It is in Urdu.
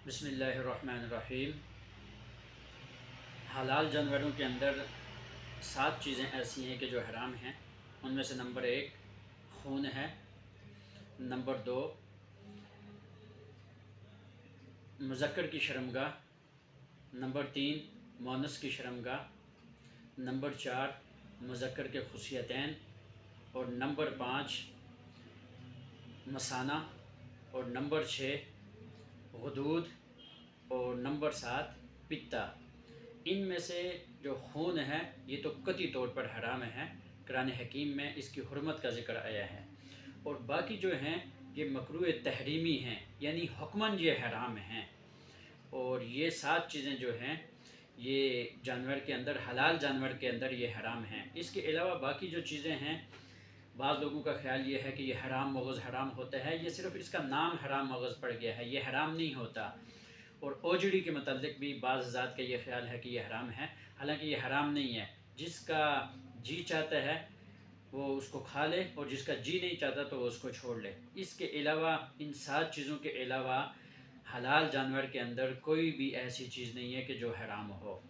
بسم اللہ الرحمن الرحیم۔ حلال جانوروں کے اندر 7 چیزیں ایسی ہیں کہ جو حرام ہیں۔ ان میں سے نمبر 1 خون ہے، نمبر 2 مذکر کی شرمگاہ، نمبر 3 مؤنث کی شرمگاہ، نمبر 4 مذکر کے خصیتین، اور نمبر 5 مثانہ، اور نمبر 6 غدود، اور نمبر 7 پتا۔ ان میں سے جو خون ہے یہ تو قطعی طور پر حرام ہے، قرآن حکیم میں اس کی حرمت کا ذکر آیا ہے، اور باقی جو ہیں یہ مکروہ تحریمی ہیں، یعنی حکماً یہ حرام ہیں۔ اور یہ 7 چیزیں جو ہیں یہ جانور کے اندر، حلال جانور کے اندر یہ حرام ہیں۔ اس کے علاوہ باقی جو چیزیں ہیں، بعض لوگوں کا خیال یہ ہے کہ یہ حرام مغز حرام ہوتا ہے، یہ صرف اس کا نام حرام مغز پڑ گیا ہے، یہ حرام نہیں ہوتا۔ اور اوجڑی کے متعلق بھی بعض ذات کا یہ خیال ہے کہ یہ حرام ہے، حالانکہ یہ حرام نہیں ہے۔ جس کا جی چاہتا ہے وہ اس کو کھا لے، اور جس کا جی نہیں چاہتا تو وہ اس کو چھوڑ لے۔ اس کے علاوہ، ان 7 چیزوں کے علاوہ حلال جانور کے اندر کوئی بھی ایسی چیز نہیں ہے کہ جو حرام ہو۔